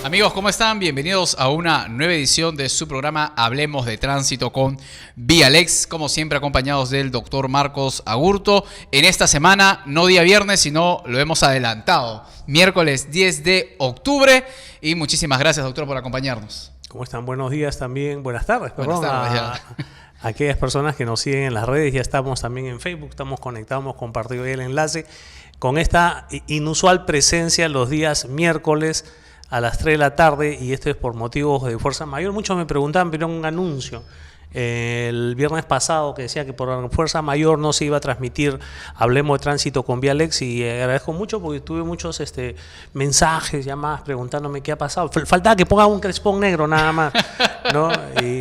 Amigos, ¿cómo están? Bienvenidos a una nueva edición de su programa Hablemos de Tránsito con Vialex, como siempre acompañados del doctor Marcos Agurto. En esta semana, no día viernes, sino lo hemos adelantado, miércoles 10 de octubre. Y muchísimas gracias, doctor, por acompañarnos. ¿Cómo están? Buenos días también, buenas tardes. Buenas tardes, ya. A aquellas personas que nos siguen en las redes, ya estamos también en Facebook, estamos conectados, hemos compartido el enlace con esta inusual presencia los días miércoles a las 3 de la tarde, y esto es por motivos de fuerza mayor. Muchos me preguntaban, pero un anuncio el viernes pasado que decía que por fuerza mayor no se iba a transmitir Hablemos de Tránsito con Vialex, y agradezco mucho porque tuve muchos mensajes, llamadas preguntándome qué ha pasado. Faltaba que ponga un crespón negro nada más, ¿no? Y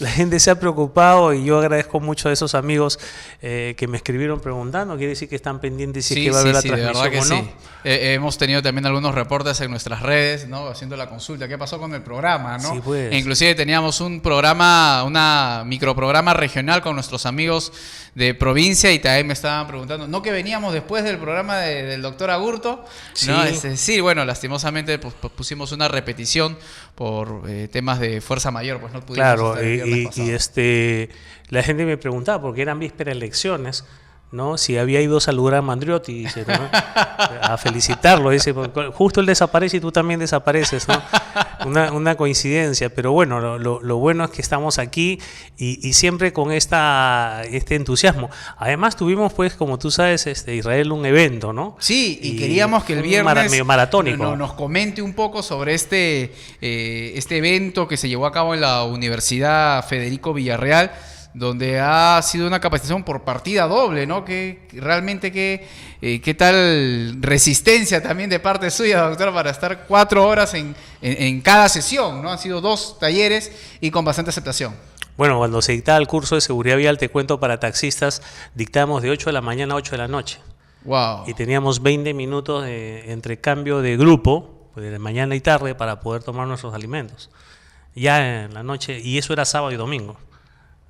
la gente se ha preocupado, y yo agradezco mucho a esos amigos que me escribieron preguntando. Quiere decir que están pendientes si es que va a haber la transmisión de verdad que o no. Sí. Hemos tenido también algunos reportes en nuestras redes, ¿no? Haciendo la consulta, ¿qué pasó con el programa, ¿no? Sí, pues. Inclusive teníamos un programa, una microprograma regional con nuestros amigos de provincia, y también me estaban preguntando, ¿no que veníamos después del programa del doctor Agurto? Sí. ¿No? Sí, bueno, lastimosamente pues pusimos una repetición por temas de fuerza mayor, pues no pudimos estar el viernes pasado. La gente me preguntaba, porque eran vísperas de elecciones, ¿no? Si había ido a saludar a Mandriotti, dice, ¿no? A felicitarlo, dice, justo él desaparece y tú también desapareces, ¿no? Una coincidencia, pero bueno, lo bueno es que estamos aquí y siempre con este entusiasmo. Además tuvimos, pues, como tú sabes, Israel, un evento, ¿no? Sí, y queríamos que el viernes medio maratónico nos comente un poco sobre este evento que se llevó a cabo en la Universidad Federico Villarreal, donde ha sido una capacitación por partida doble, ¿no? Que realmente qué tal resistencia también de parte suya, doctor, para estar 4 horas en cada sesión, ¿no? Han sido 2 talleres y con bastante aceptación. Bueno, cuando se dictaba el curso de seguridad vial, te cuento, para taxistas, dictamos de 8 de la mañana a 8 de la noche. Wow. Y teníamos 20 minutos entre cambio de grupo, pues de mañana y tarde, para poder tomar nuestros alimentos. Ya en la noche, y eso era sábado y domingo.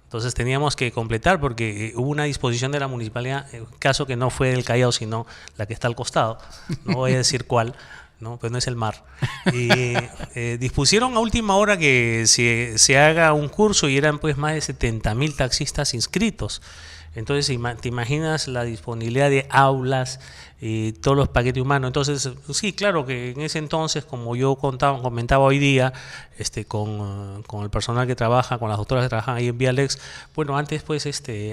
Entonces teníamos que completar, porque hubo una disposición de la municipalidad, caso que no fue del Callao, sino la que está al costado, no voy a decir cuál, ¿no? Pues no es el mar. Y dispusieron a última hora que se haga un curso, y eran pues más de 70,000 taxistas inscritos. Entonces te imaginas la disponibilidad de aulas y todos los paquetes humanos. Entonces sí, claro que en ese entonces, como yo comentaba hoy día con el personal que trabaja, con las doctoras que trabajan ahí en Vialex, bueno, antes pues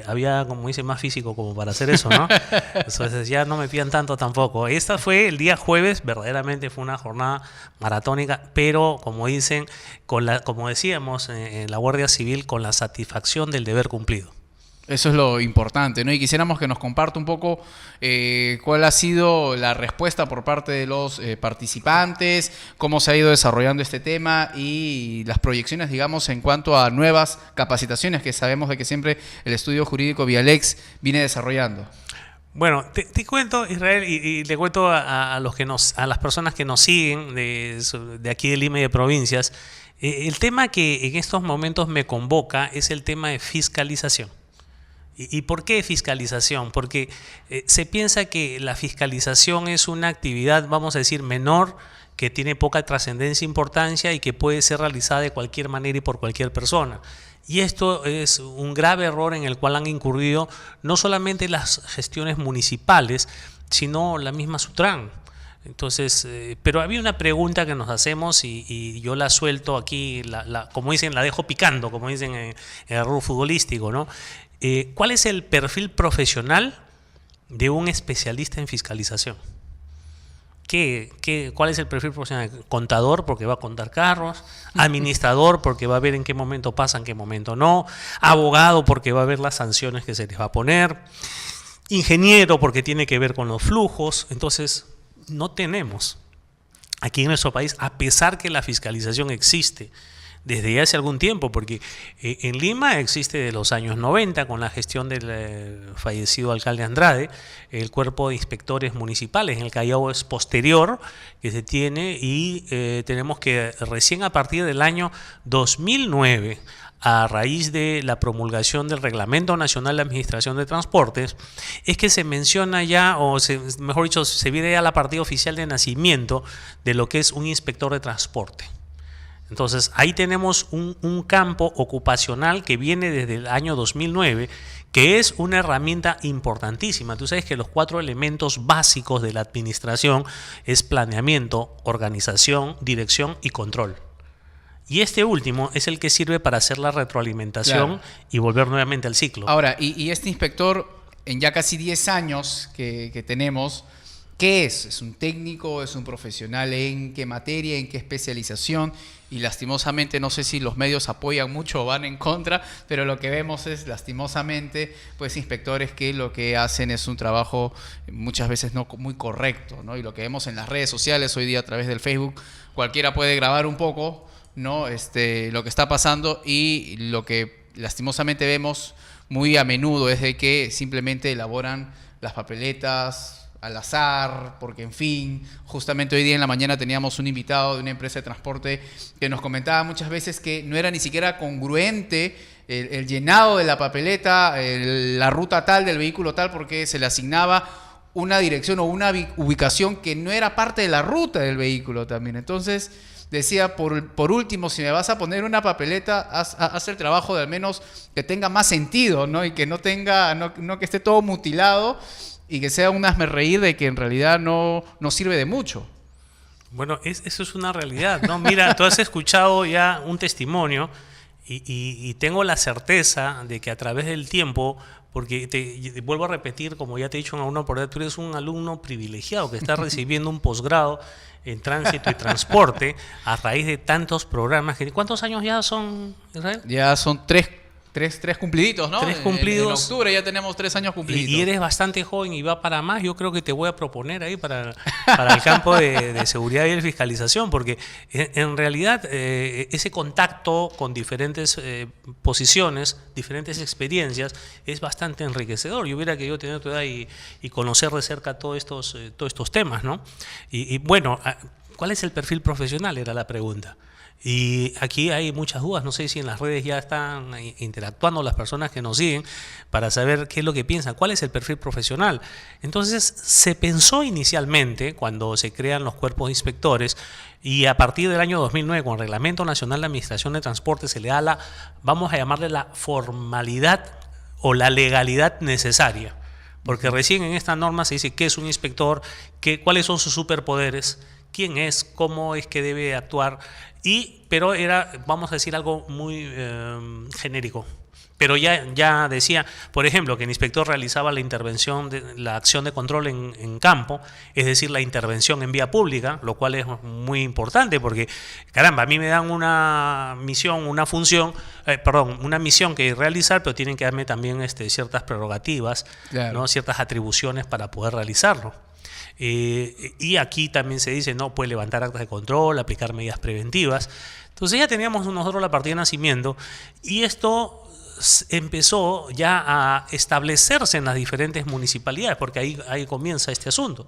había, como dice, más físico como para hacer eso, ¿no? Entonces ya no me pidan tanto tampoco. Esta fue el día jueves, verdaderamente fue una jornada maratónica, pero como dicen, como decíamos en la Guardia Civil, con la satisfacción del deber cumplido. Eso es lo importante, ¿no? Y quisiéramos que nos comparta un poco cuál ha sido la respuesta por parte de los participantes, cómo se ha ido desarrollando este tema y las proyecciones, digamos, en cuanto a nuevas capacitaciones que sabemos de que siempre el estudio jurídico Vialex viene desarrollando. Bueno, te cuento, Israel, y le cuento a las personas que nos siguen de aquí de Lima y de provincias, el tema que en estos momentos me convoca es el tema de fiscalización. ¿Y por qué fiscalización? Porque se piensa que la fiscalización es una actividad, vamos a decir, menor, que tiene poca trascendencia e importancia y que puede ser realizada de cualquier manera y por cualquier persona. Y esto es un grave error en el cual han incurrido no solamente las gestiones municipales, sino la misma Sutran. Entonces, pero había una pregunta que nos hacemos y yo la suelto aquí, como dicen, la dejo picando, como dicen en el rubro futbolístico, ¿no? ¿Cuál es el perfil profesional de un especialista en fiscalización? ¿Cuál es el perfil profesional? Contador, porque va a contar carros. Administrador, porque va a ver en qué momento pasa, en qué momento no. Abogado, porque va a ver las sanciones que se les va a poner. Ingeniero, porque tiene que ver con los flujos. Entonces, no tenemos aquí en nuestro país, a pesar que la fiscalización existe desde hace algún tiempo, porque en Lima existe de los años 90, con la gestión del fallecido alcalde Andrade, el cuerpo de inspectores municipales. En el Callao es posterior que se tiene, y tenemos que recién a partir del año 2009, a raíz de la promulgación del Reglamento Nacional de Administración de Transportes, es que se menciona ya, mejor dicho, se viene ya la partida oficial de nacimiento de lo que es un inspector de transporte. Entonces, ahí tenemos un campo ocupacional que viene desde el año 2009, que es una herramienta importantísima. Tú sabes que los 4 elementos básicos de la administración es planeamiento, organización, dirección y control. Y este último es el que sirve para hacer la retroalimentación, claro, y volver nuevamente al ciclo. Ahora, y este inspector, en ya casi 10 años que tenemos, ¿qué es? ¿Es un técnico? ¿Es un profesional? ¿En qué materia? ¿En qué especialización? Y lastimosamente, no sé si los medios apoyan mucho o van en contra, pero lo que vemos es, lastimosamente, pues inspectores que lo que hacen es un trabajo muchas veces no muy correcto, ¿no? Y lo que vemos en las redes sociales hoy día a través del Facebook, cualquiera puede grabar un poco, ¿no? Lo que está pasando, y lo que lastimosamente vemos muy a menudo es de que simplemente elaboran las papeletas al azar, porque en fin, justamente hoy día en la mañana teníamos un invitado de una empresa de transporte que nos comentaba muchas veces que no era ni siquiera congruente el llenado de la papeleta, la ruta tal del vehículo tal, porque se le asignaba una dirección o una ubicación que no era parte de la ruta del vehículo también. Entonces decía, por último, si me vas a poner una papeleta, haz el trabajo de al menos que tenga más sentido, ¿no? Y que no tenga, no que esté todo mutilado y que sea un hazmerreír de que en realidad no sirve de mucho. Bueno, eso es una realidad, ¿no? Mira, tú has escuchado ya un testimonio y tengo la certeza de que a través del tiempo, porque te vuelvo a repetir, como ya te he dicho en alguna oportunidad, tú eres un alumno privilegiado que está recibiendo un posgrado en tránsito y transporte a raíz de tantos programas. ¿Cuántos años ya son, Israel? Ya son tres cumpliditos, ¿no? 3 cumplidos. En octubre ya tenemos 3 años cumplidos. Y eres bastante joven y va para más. Yo creo que te voy a proponer ahí para el campo de seguridad y de fiscalización, porque en realidad ese contacto con diferentes posiciones, diferentes experiencias, es bastante enriquecedor. Yo hubiera querido tener tu edad y conocer de cerca todos estos temas, ¿no? Y bueno, ¿cuál es el perfil profesional? Era la pregunta. Y aquí hay muchas dudas, no sé si en las redes ya están interactuando las personas que nos siguen para saber qué es lo que piensan, cuál es el perfil profesional. Entonces se pensó inicialmente, cuando se crean los cuerpos de inspectores, y a partir del año 2009 con el Reglamento Nacional de Administración de Transporte se le da vamos a llamarle la formalidad o la legalidad necesaria, porque recién en esta norma se dice qué es un inspector, cuáles son sus superpoderes, quién es, cómo es que debe actuar, pero era, vamos a decir, algo muy genérico. Pero ya decía, por ejemplo, que el inspector realizaba la intervención, la acción de control en campo, es decir, la intervención en vía pública, lo cual es muy importante porque, caramba, a mí me dan una misión, una misión que realizar, pero tienen que darme también ciertas prerrogativas, claro, ¿no? Ciertas atribuciones para poder realizarlo. Y aquí también se dice, no, puede levantar actas de control, aplicar medidas preventivas. Entonces ya teníamos nosotros la partida de nacimiento, y esto empezó ya a establecerse en las diferentes municipalidades, porque ahí comienza este asunto.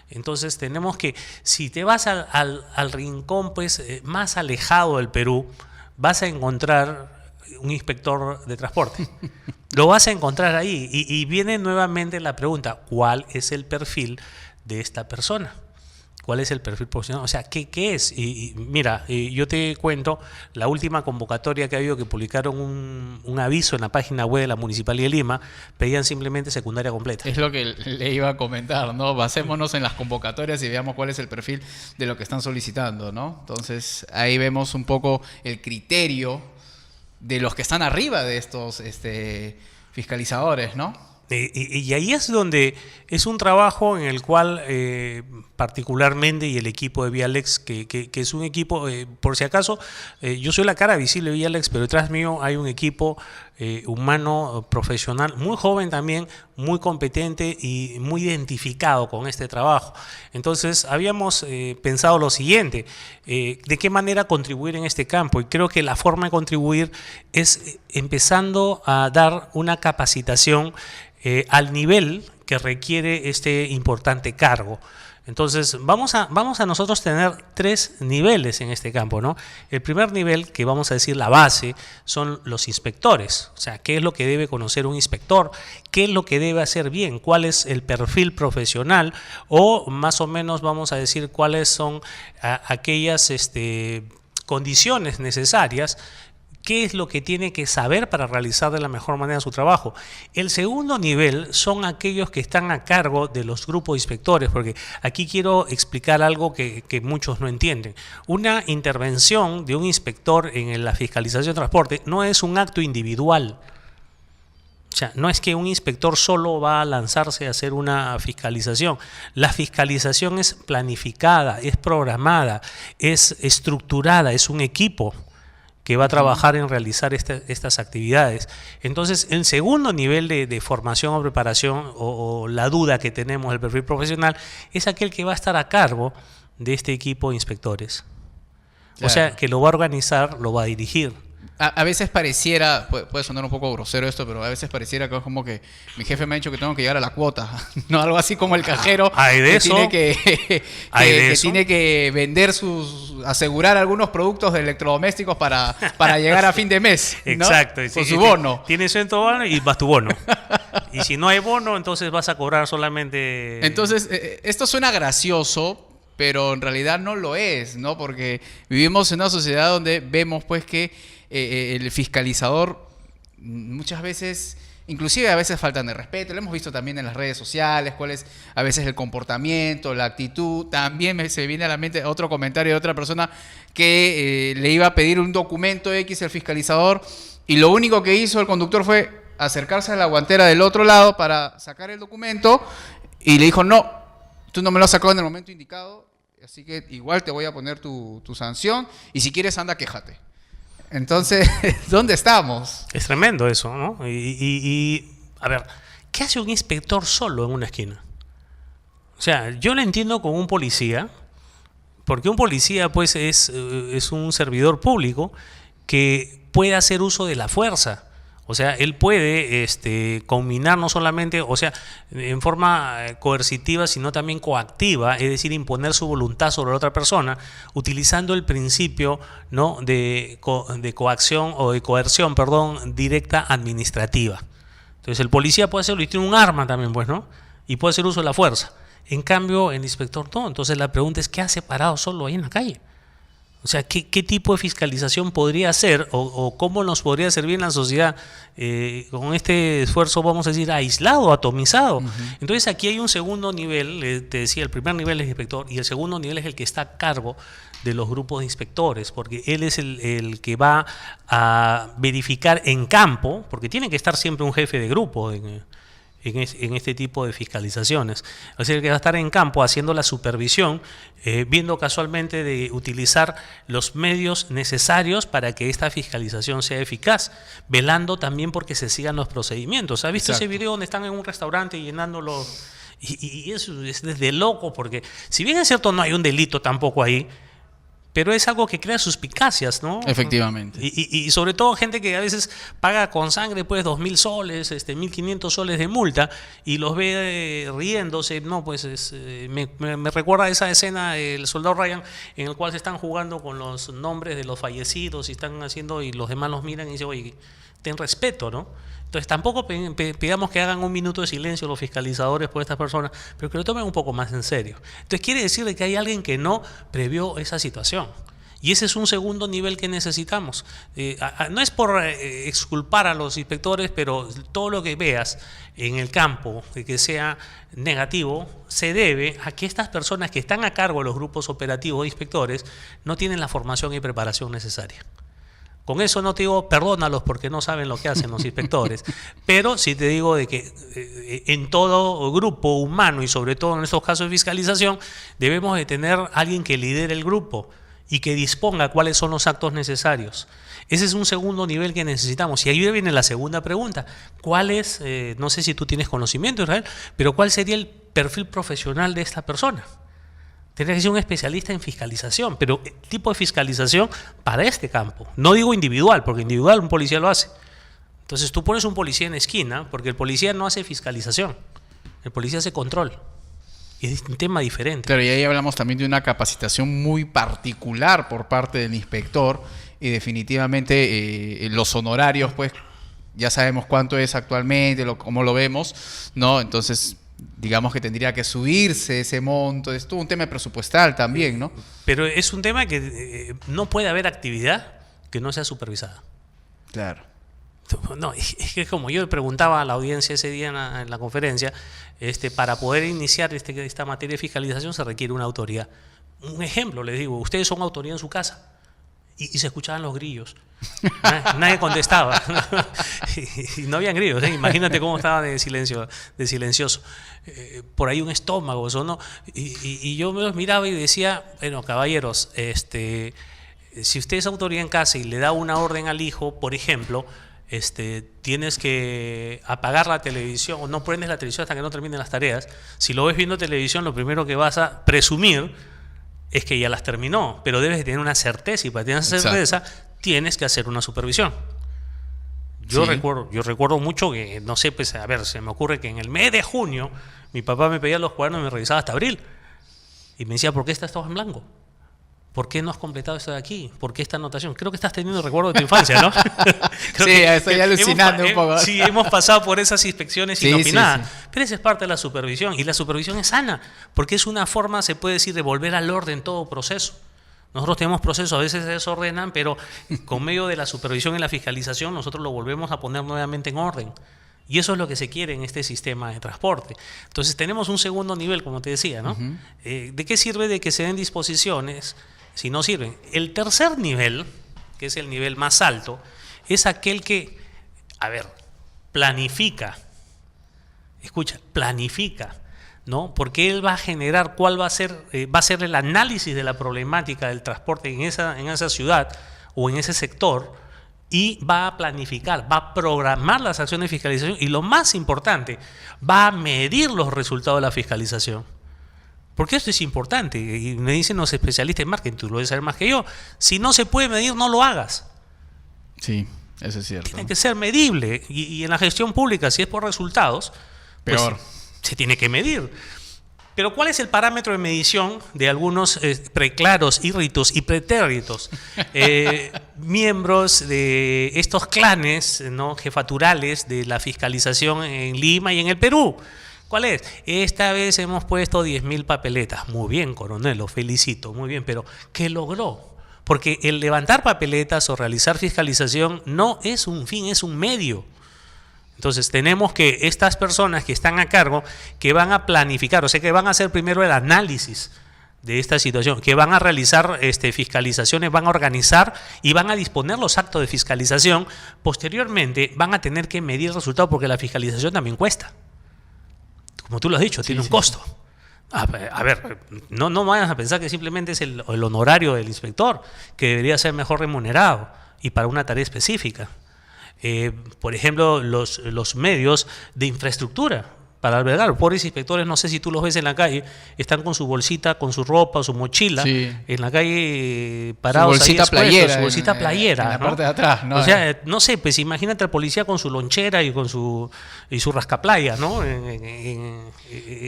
Entonces tenemos que, si te vas al rincón pues más alejado del Perú, vas a encontrar un inspector de transporte. Lo vas a encontrar ahí, y viene nuevamente la pregunta, ¿cuál es el perfil de esta persona? ¿Cuál es el perfil profesional? O sea, ¿qué es? Y mira, yo te cuento, la última convocatoria que ha habido, que publicaron un aviso en la página web de la Municipalidad de Lima, pedían simplemente secundaria completa. Es lo que le iba a comentar, ¿no? Basémonos en las convocatorias y veamos cuál es el perfil de lo que están solicitando, ¿no? Entonces, ahí vemos un poco el criterio de los que están arriba de estos fiscalizadores, ¿no? Y ahí es donde es un trabajo en el cual particularmente y el equipo de Vialex, que es un equipo, por si acaso, yo soy la cara visible de Vialex, pero detrás mío hay un equipo humano, profesional, muy joven también, muy competente y muy identificado con este trabajo. Entonces habíamos pensado lo siguiente, de qué manera contribuir en este campo, y creo que la forma de contribuir es empezando a dar una capacitación al nivel que requiere este importante cargo. Entonces, vamos a nosotros tener 3 niveles en este campo, ¿no? El primer nivel, que vamos a decir la base, son los inspectores. O sea, ¿qué es lo que debe conocer un inspector? ¿Qué es lo que debe hacer bien? ¿Cuál es el perfil profesional? O más o menos vamos a decir cuáles son aquellas condiciones necesarias. ¿Qué es lo que tiene que saber para realizar de la mejor manera su trabajo? El segundo nivel son aquellos que están a cargo de los grupos de inspectores, porque aquí quiero explicar algo que muchos no entienden. Una intervención de un inspector en la fiscalización de transporte no es un acto individual. O sea, no es que un inspector solo va a lanzarse a hacer una fiscalización. La fiscalización es planificada, es programada, es estructurada, es un equipo que va a trabajar en realizar estas actividades. Entonces, el segundo nivel de formación o preparación o la duda que tenemos del perfil profesional es aquel que va a estar a cargo de este equipo de inspectores. Claro. O sea, que lo va a organizar, lo va a dirigir. A veces pareciera, puede sonar un poco grosero esto, pero a veces pareciera que es como que mi jefe me ha dicho que tengo que llegar a la cuota, ¿no? Algo así como el cajero que tiene que vender asegurar algunos productos de electrodomésticos para llegar a fin de mes, ¿no? Exacto. Con su bono. Tienes tu bono y vas tu bono. Y si no hay bono, entonces vas a cobrar solamente... Entonces, esto suena gracioso, pero en realidad no lo es, ¿no? Porque vivimos en una sociedad donde vemos pues que el fiscalizador muchas veces, inclusive a veces faltan de respeto, lo hemos visto también en las redes sociales, cuál es a veces el comportamiento, la actitud. También se viene a la mente otro comentario de otra persona que le iba a pedir un documento X al fiscalizador y lo único que hizo el conductor fue acercarse a la guantera del otro lado para sacar el documento y le dijo: no, tú no me lo has sacado en el momento indicado, así que igual te voy a poner tu sanción y si quieres anda, quéjate. Entonces, ¿dónde estamos? Es tremendo eso, ¿no? A ver, ¿qué hace un inspector solo en una esquina? O sea, yo lo entiendo con un policía, porque un policía pues es un servidor público que puede hacer uso de la fuerza. O sea, él puede combinar no solamente, o sea, en forma coercitiva, sino también coactiva, es decir, imponer su voluntad sobre la otra persona, utilizando el principio, ¿no?, de coacción o de coerción, directa administrativa. Entonces, el policía puede hacerlo y tiene un arma también, pues, ¿no? Y puede hacer uso de la fuerza. En cambio, el inspector no. Entonces, la pregunta es: ¿qué hace parado solo ahí en la calle? O sea, ¿qué tipo de fiscalización podría hacer o cómo nos podría servir en la sociedad con este esfuerzo, vamos a decir, aislado, atomizado? Uh-huh. Entonces, aquí hay un segundo nivel, te decía, el primer nivel es el inspector y el segundo nivel es el que está a cargo de los grupos de inspectores, porque él es el que va a verificar en campo, porque tiene que estar siempre un jefe de grupo en este tipo de fiscalizaciones. Es decir, que va a estar en campo haciendo la supervisión, viendo casualmente de utilizar los medios necesarios para que esta fiscalización sea eficaz, velando también porque se sigan los procedimientos. ¿Has visto ese video donde están en un restaurante llenándolo? Y eso es desde loco, porque si bien es cierto no hay un delito tampoco ahí, pero es algo que crea suspicacias, ¿no? Efectivamente. Y sobre todo gente que a veces paga con sangre pues 2.000 soles, 1.500 soles de multa y los ve riéndose, ¿no? Pues me recuerda a esa escena del Soldado Ryan en el cual se están jugando con los nombres de los fallecidos y están haciendo y los demás los miran y dicen: oye, ten respeto, ¿no? Entonces tampoco pidamos que hagan un minuto de silencio los fiscalizadores por estas personas, pero que lo tomen un poco más en serio. Entonces quiere decir que hay alguien que no previó esa situación. Y ese es un segundo nivel que necesitamos. No es por exculpar a los inspectores, pero todo lo que veas en el campo que sea negativo se debe a que estas personas que están a cargo de los grupos operativos de inspectores no tienen la formación y preparación necesaria. Con eso no te digo perdónalos porque no saben lo que hacen los inspectores, pero sí te digo de que en todo grupo humano y sobre todo en estos casos de fiscalización debemos de tener alguien que lidere el grupo y que disponga cuáles son los actos necesarios. Ese es un segundo nivel que necesitamos. Y ahí viene la segunda pregunta. ¿Cuál es, no sé si tú tienes conocimiento, Israel, pero cuál sería el perfil profesional de esta persona? Tendría que ser un especialista en fiscalización, pero tipo de fiscalización para este campo. No digo individual, porque individual un policía lo hace. Entonces tú pones un policía en esquina, porque el policía no hace fiscalización, el policía hace control. Y es un tema diferente. Claro, y ahí hablamos también de una capacitación muy particular por parte del inspector, y definitivamente los honorarios, pues ya sabemos cuánto es actualmente, cómo lo vemos, ¿no? Entonces, digamos que tendría que subirse ese monto, es todo un tema presupuestal también, ¿no? Pero es un tema que no puede haber actividad que no sea supervisada. Claro. No, es que como yo le preguntaba a la audiencia ese día en la conferencia, para poder iniciar esta materia de fiscalización se requiere una autoridad. Un ejemplo, les digo, ustedes son autoridad en su casa y se escuchaban los grillos. Nadie contestaba. y no habían grillos, ¿eh? Imagínate cómo estaba de silencioso. Por ahí un estómago, eso, ¿no? Y yo me los miraba y decía, bueno, caballeros, si usted es autoridad en casa y le da una orden al hijo, por ejemplo, tienes que apagar la televisión o no prendes la televisión hasta que no terminen las tareas. Si lo ves viendo televisión, lo primero que vas a presumir es que ya las terminó, pero debes tener una certeza, y para tener esa certeza tienes que hacer una supervisión. Yo recuerdo mucho que, no sé, pues a ver, se me ocurre que en el mes de junio mi papá me pedía los cuadernos y me revisaba hasta abril y me decía, ¿por qué estás todo en blanco? ¿Por qué no has completado esto de aquí? ¿Por qué esta anotación? Creo que estás teniendo recuerdo de tu infancia, ¿no? Sí, estoy alucinando un poco. Sí, hemos pasado por esas inspecciones inopinadas. Sí. Pero esa es parte de la supervisión. Y la supervisión es sana, porque es una forma, se puede decir, de volver al orden todo proceso. Nosotros tenemos procesos, a veces se desordenan, pero con medio de la supervisión y la fiscalización nosotros lo volvemos a poner nuevamente en orden. Y eso es lo que se quiere en este sistema de transporte. Entonces tenemos un segundo nivel, como te decía, ¿no? ¿De qué sirve de que se den disposiciones si no sirven? El tercer nivel, que es el nivel más alto, es aquel que, planifica. Escucha, planifica, ¿no? Porque él va a generar cuál va a ser el análisis de la problemática del transporte en esa ciudad o en ese sector, y va a planificar, va a programar las acciones de fiscalización y, lo más importante, va a medir los resultados de la fiscalización. Porque esto es importante, y me dicen los especialistas en marketing, tú lo debes saber más que yo, si no se puede medir, no lo hagas. Sí, eso es cierto. Tiene que ser medible, y en la gestión pública, si es por resultados, peor. Pues, se tiene que medir. Pero ¿cuál es el parámetro de medición de algunos preclaros, írritos y pretéritos miembros de estos clanes, ¿no?, jefaturales de la fiscalización en Lima y en el Perú? ¿Cuál es? Esta vez hemos puesto 10.000 papeletas. Muy bien, coronel, lo felicito, muy bien, pero ¿qué logró? Porque el levantar papeletas o realizar fiscalización no es un fin, es un medio. Entonces tenemos que estas personas que están a cargo, que van a planificar, o sea, que van a hacer primero el análisis de esta situación, que van a realizar fiscalizaciones, van a organizar y van a disponer los actos de fiscalización. Posteriormente van a tener que medir el resultado, porque la fiscalización también cuesta. Como tú lo has dicho, tiene un costo. A ver, no vayas a pensar que simplemente es el honorario del inspector, que debería ser mejor remunerado y para una tarea específica. Por ejemplo, los medios de infraestructura para albergar. Pobres inspectores, no sé si tú los ves en la calle, están con su bolsita, con su ropa, su mochila, en la calle parados. Su bolsita ahí playera. Su bolsita playera. En la parte de atrás, ¿no? O sea, no sé, pues imagínate al policía con su lonchera y con su rascaplaya, ¿no?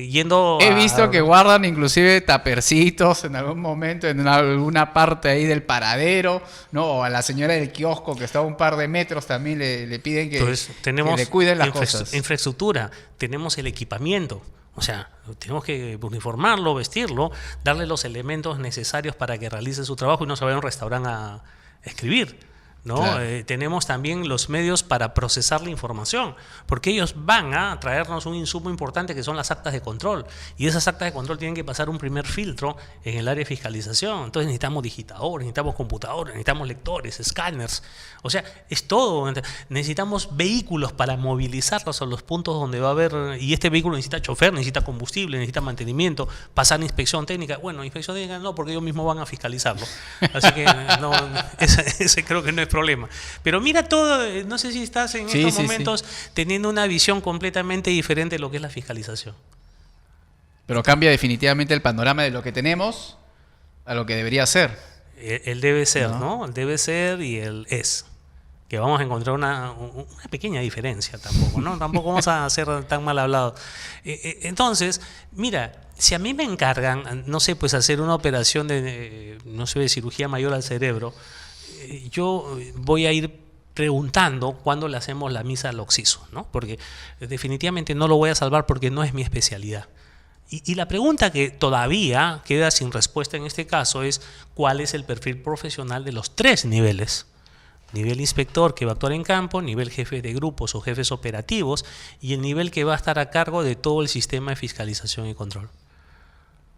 Yendo He visto que guardan inclusive tapercitos en algún momento, en alguna parte ahí del paradero, ¿no? O a la señora del kiosco que está a un par de metros también le piden que, entonces, tenemos que le cuiden las cosas. Infraestructura, tenemos el equipamiento, o sea, tenemos que uniformarlo, vestirlo, darle los elementos necesarios para que realice su trabajo y no se vaya a un restaurante a escribir. ¿no? Claro. Tenemos también los medios para procesar la información, porque ellos van a traernos un insumo importante que son las actas de control, y esas actas de control tienen que pasar un primer filtro en el área de fiscalización. Entonces necesitamos digitadores, necesitamos computadores, necesitamos lectores, escáneres, o sea, es todo. Necesitamos vehículos para movilizarlos a los puntos donde va a haber, y este vehículo necesita chofer, necesita combustible, necesita mantenimiento, pasar inspección técnica. Bueno, inspección técnica no, porque ellos mismos van a fiscalizarlo, así que no, ese creo que no es problema. Pero mira todo, no sé si estás en estos momentos teniendo una visión completamente diferente de lo que es la fiscalización. Pero cambia definitivamente el panorama de lo que tenemos a lo que debería ser. El debe ser, ¿no? El debe ser y el es. Que vamos a encontrar una pequeña diferencia tampoco, ¿no? Tampoco vamos a ser tan mal hablados. Entonces, mira, si a mí me encargan, no sé, pues hacer una operación de, no sé, de cirugía mayor al cerebro, yo voy a ir preguntando cuándo le hacemos la misa al occiso, ¿no? Porque definitivamente no lo voy a salvar porque no es mi especialidad. Y la pregunta que todavía queda sin respuesta en este caso es ¿cuál es el perfil profesional de los 3 niveles? Nivel inspector, que va a actuar en campo, nivel jefe de grupos o jefes operativos, y el nivel que va a estar a cargo de todo el sistema de fiscalización y control.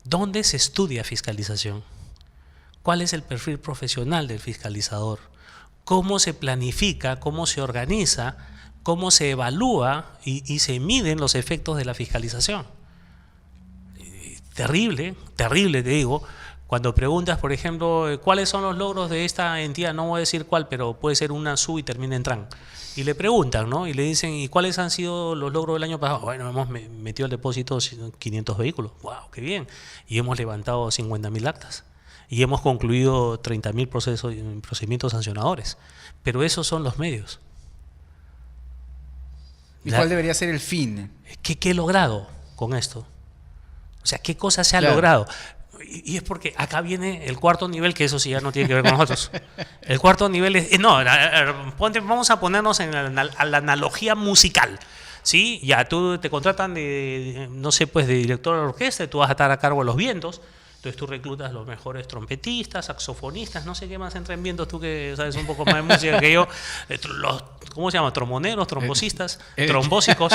¿Dónde se estudia fiscalización? ¿Cuál es el perfil profesional del fiscalizador? ¿Cómo se planifica, cómo se organiza, cómo se evalúa y se miden los efectos de la fiscalización? Terrible, terrible, te digo. Cuando preguntas, por ejemplo, ¿cuáles son los logros de esta entidad? No voy a decir cuál, pero puede ser una SU y termina en TRAN. Y le preguntan, ¿no? Y le dicen, ¿y cuáles han sido los logros del año pasado? Bueno, hemos metido al depósito 500 vehículos. ¡Wow! ¡Qué bien! Y hemos levantado 50.000 actas. Y hemos concluido 30.000 procedimientos sancionadores. Pero esos son los medios. ¿Y cuál debería ser el fin? ¿Qué he logrado con esto? O sea, ¿qué cosa se ha logrado? Y es porque acá viene el cuarto nivel, que eso sí ya no tiene que ver con nosotros. El cuarto nivel es... No, vamos a ponernos en la analogía musical. ¿Sí? Ya tú te contratan de, no sé, pues de director de orquesta, y tú vas a estar a cargo de los vientos. Entonces tú reclutas los mejores trompetistas, saxofonistas, no sé qué más entra en vientos, tú que sabes un poco más de música que yo, los, ¿cómo se llama? Tromboneros, trombosistas, trombósicos.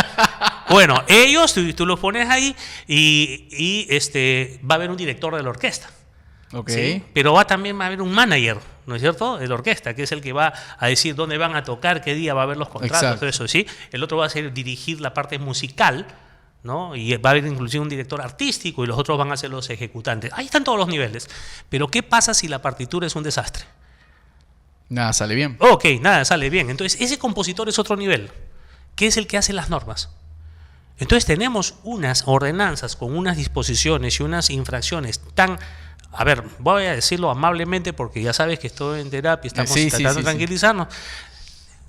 Bueno, ellos, tú los pones ahí y va a haber un director de la orquesta. Okay. ¿Sí? Pero también va a haber un manager, ¿no es cierto?, de la orquesta, que es el que va a decir dónde van a tocar, qué día va a haber los contratos. Exacto. Todo eso, ¿sí? El otro va a dirigir la parte musical, ¿no? Y va a haber inclusive un director artístico y los otros van a ser los ejecutantes. Ahí están todos los niveles. Pero ¿qué pasa si la partitura es un desastre? Nada sale bien. Ok, nada sale bien. Entonces ese compositor es otro nivel, que es el que hace las normas. Entonces tenemos unas ordenanzas con unas disposiciones y unas infracciones tan... A ver, voy a decirlo amablemente porque ya sabes que estoy en terapia, estamos tratando de tranquilizarnos.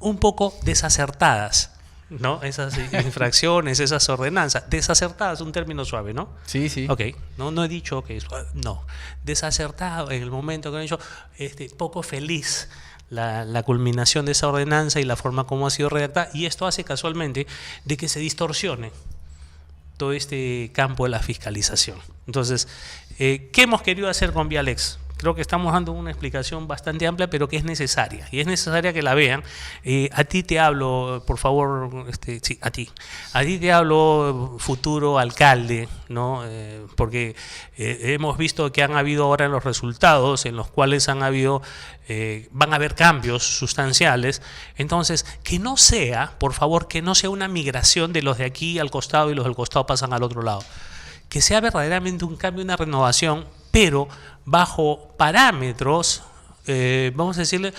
Un poco desacertadas, ¿no? Esas infracciones, esas ordenanzas. Desacertadas, un término suave, ¿no? Sí, sí. Ok, no he dicho que no. Desacertado en el momento que han hecho, poco feliz la culminación de esa ordenanza y la forma como ha sido redactada. Y esto hace casualmente de que se distorsione todo este campo de la fiscalización. Entonces, ¿qué hemos querido hacer con Vialex? Creo que estamos dando una explicación bastante amplia, pero que es necesaria, y es necesaria que la vean. A ti te hablo, por favor, sí, a ti te hablo, futuro alcalde, ¿no? Porque hemos visto que han habido ahora los resultados en los cuales van a haber cambios sustanciales. Entonces, que no sea, por favor, que no sea una migración de los de aquí al costado y los del costado pasan al otro lado. Que sea verdaderamente un cambio, una renovación, pero bajo parámetros, vamos a decirle,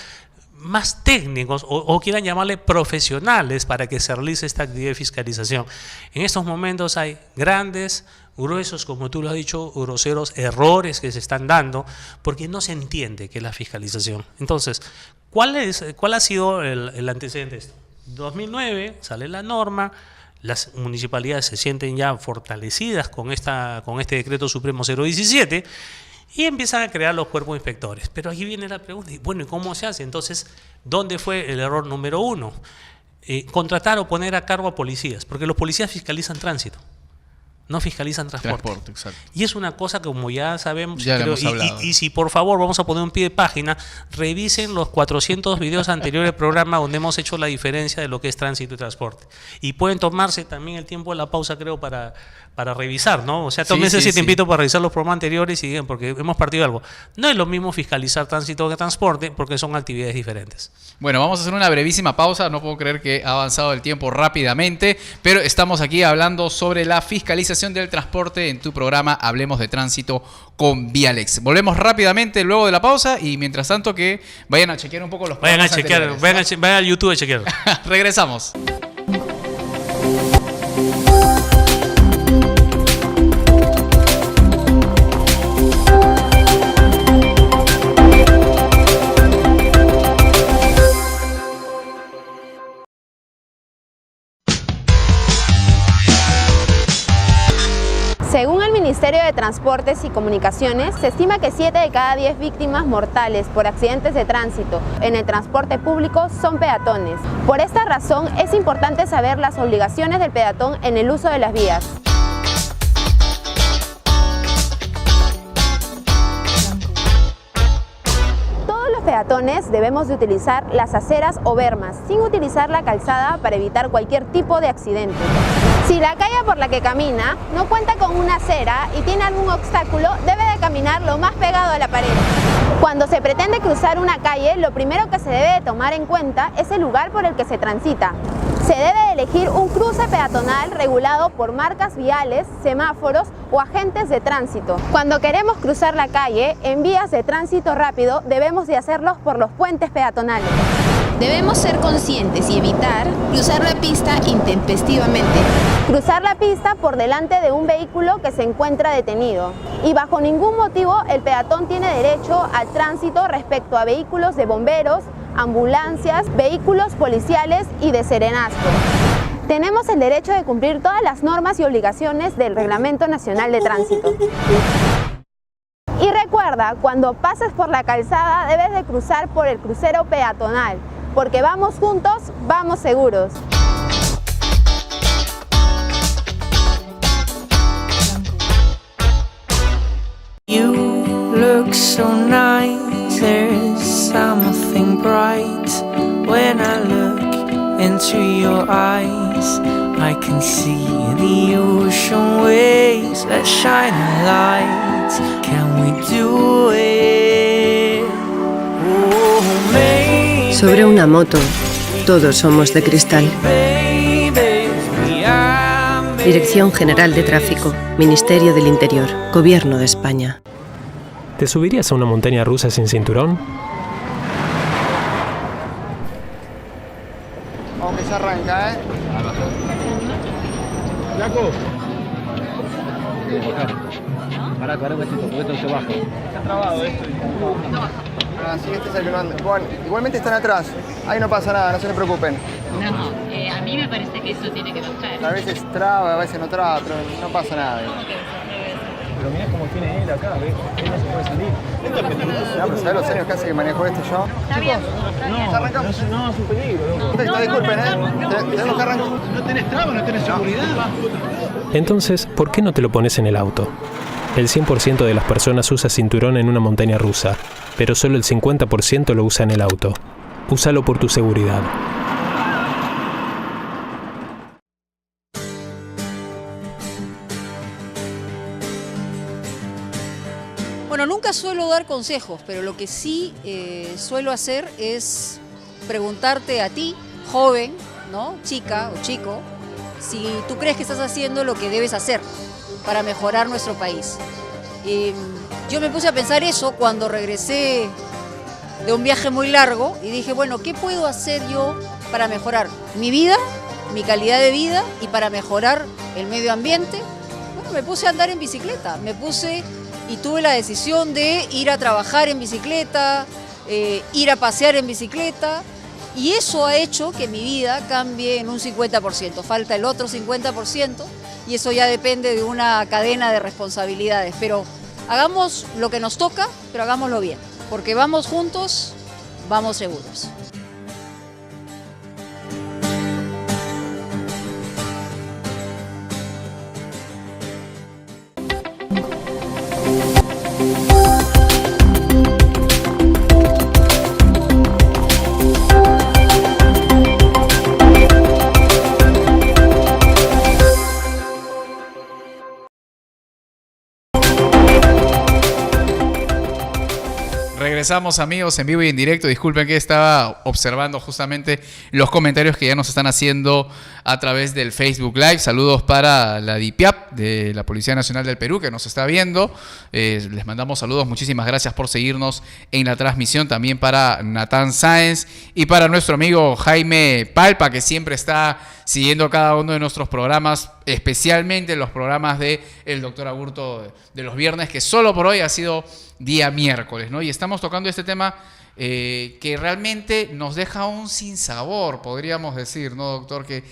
más técnicos o quieran llamarle profesionales para que se realice esta actividad de fiscalización. En estos momentos hay grandes, gruesos, como tú lo has dicho, groseros errores que se están dando porque no se entiende qué es la fiscalización. Entonces, ¿cuál ha sido el antecedente de esto? 2009 sale la norma. Las municipalidades se sienten ya fortalecidas con este decreto supremo 017 y empiezan a crear los cuerpos inspectores. Pero aquí viene la pregunta, bueno, ¿y cómo se hace? Entonces, ¿dónde fue el error número 1? Contratar o poner a cargo a policías, porque los policías fiscalizan tránsito. no fiscalizan transporte. Exacto. Y es una cosa que, como ya sabemos, Ya lo hemos hablado. y si por favor vamos a poner un pie de página, revisen los 400 videos anteriores del programa donde hemos hecho la diferencia de lo que es tránsito y transporte. Y pueden tomarse también el tiempo de la pausa, creo, para revisar, ¿no? O sea, tómense ese tiempito para revisar los programas anteriores y digan, porque hemos partido algo. No es lo mismo fiscalizar tránsito que transporte, porque son actividades diferentes. Bueno, vamos a hacer una brevísima pausa. No puedo creer que ha avanzado el tiempo rápidamente, pero estamos aquí hablando sobre la fiscalización del transporte en tu programa Hablemos de Tránsito con Vialex. Volvemos rápidamente luego de la pausa y mientras tanto que vayan a chequear un poco los Vayan a programas chequear, anteriores, ¿no? vayan al YouTube a chequear. Regresamos. Según el Ministerio de Transportes y Comunicaciones, se estima que 7 de cada 10 víctimas mortales por accidentes de tránsito en el transporte público son peatones. Por esta razón, es importante saber las obligaciones del peatón en el uso de las vías. Todos los peatones debemos de utilizar las aceras o bermas, sin utilizar la calzada para evitar cualquier tipo de accidente. Si la calle por la que camina no cuenta con una acera y tiene algún obstáculo, debe de caminar lo más pegado a la pared. Cuando se pretende cruzar una calle, lo primero que se debe de tomar en cuenta es el lugar por el que se transita. Se debe de elegir un cruce peatonal regulado por marcas viales, semáforos o agentes de tránsito. Cuando queremos cruzar la calle en vías de tránsito rápido, debemos de hacerlos por los puentes peatonales. Debemos ser conscientes y evitar cruzar la pista intempestivamente. Cruzar la pista por delante de un vehículo que se encuentra detenido. Y bajo ningún motivo el peatón tiene derecho al tránsito respecto a vehículos de bomberos, ambulancias, vehículos policiales y de serenazgo. Tenemos el derecho de cumplir todas las normas y obligaciones del Reglamento Nacional de Tránsito. Y recuerda, cuando pases por la calzada debes de cruzar por el crucero peatonal, porque vamos juntos, vamos seguros. You look so nice, there's something bright. When I look into your eyes, I can see the ocean waves that shine a light. Can we do it? Oh, maybe. Sobre una moto, todos somos de cristal. Dirección General de Tráfico, Ministerio del Interior, Gobierno de España. ¿Te subirías a una montaña rusa sin cinturón? Aunque se arranca, ¿eh? ¡Flaco! Pará, un cachito, porque esto se baja. Está trabado esto. Ah, sí, este es el que no anda. Bueno, igualmente están atrás. Ahí no pasa nada, no se preocupen. No, a mí me parece que eso tiene que pasar. A veces traba, a veces no traba, pero no pasa nada. Pero mirá cómo tiene él acá, ¿ves? Él no se puede salir. No, pero ¿sabés los años que hace que manejo esto yo? Está bien, está bien. Arrancamos. No, es un peligro, loco. Disculpen, tenemos que arrancar. No tenés traba, no tenés seguridad. Entonces, ¿por qué no te lo pones en el auto? El 100% de las personas usa cinturón en una montaña rusa, pero solo el 50% lo usa en el auto. Úsalo por tu seguridad. Bueno, nunca suelo dar consejos, pero lo que sí suelo hacer es preguntarte a ti, joven, ¿no? Chica o chico, si tú crees que estás haciendo lo que debes hacer para mejorar nuestro país. Yo me puse a pensar eso cuando regresé de un viaje muy largo y dije, bueno, ¿qué puedo hacer yo para mejorar mi vida, mi calidad de vida y para mejorar el medio ambiente? Bueno, me puse a andar en bicicleta, y tuve la decisión de ir a trabajar en bicicleta, ir a pasear en bicicleta, y eso ha hecho que mi vida cambie en un 50%. Falta el otro 50%, y eso ya depende de una cadena de responsabilidades. Pero hagamos lo que nos toca, pero hagámoslo bien, porque vamos juntos, vamos seguros. Regresamos, amigos, en vivo y en directo. Disculpen que estaba observando justamente los comentarios que ya nos están haciendo a través del Facebook Live. Saludos para la DIPIAP de la Policía Nacional del Perú que nos está viendo. Les mandamos saludos. Muchísimas gracias por seguirnos en la transmisión. También para Natán Sáenz y para nuestro amigo Jaime Palpa, que siempre está siguiendo cada uno de nuestros programas, especialmente los programas de el Dr. Aburto de los viernes, que solo por hoy ha sido día miércoles, ¿no? Y estamos tocando este tema que realmente nos deja un sinsabor, podríamos decir, ¿no, doctor? ¿Qué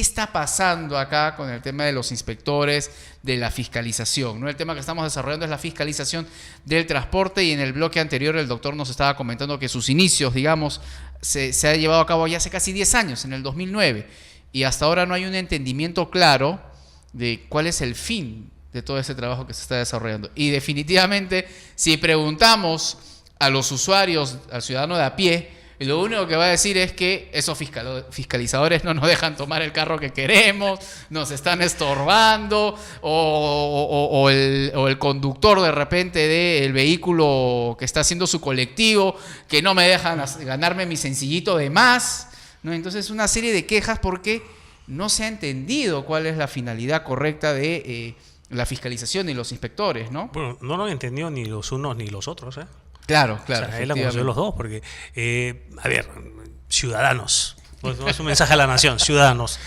está pasando acá con el tema de los inspectores, de la fiscalización, ¿no? El tema que estamos desarrollando es la fiscalización del transporte, y en el bloque anterior el doctor nos estaba comentando que sus inicios, digamos, se ha llevado a cabo ya hace casi 10 años, en el 2009, y hasta ahora no hay un entendimiento claro de cuál es el fin de todo ese trabajo que se está desarrollando. Y definitivamente, si preguntamos a los usuarios, al ciudadano de a pie, lo único que va a decir es que esos fiscalizadores no nos dejan tomar el carro que queremos, nos están estorbando, o el conductor de repente del vehículo que está haciendo su colectivo, que no me dejan ganarme mi sencillito de más, ¿no? Entonces, una serie de quejas porque no se ha entendido cuál es la finalidad correcta de la fiscalización y los inspectores, ¿no? Bueno, no lo han entendido ni los unos ni los otros, ¿eh? Claro. O sea, es la función de los dos, porque, a ver, ciudadanos, pues, no es un mensaje a la nación, ciudadanos.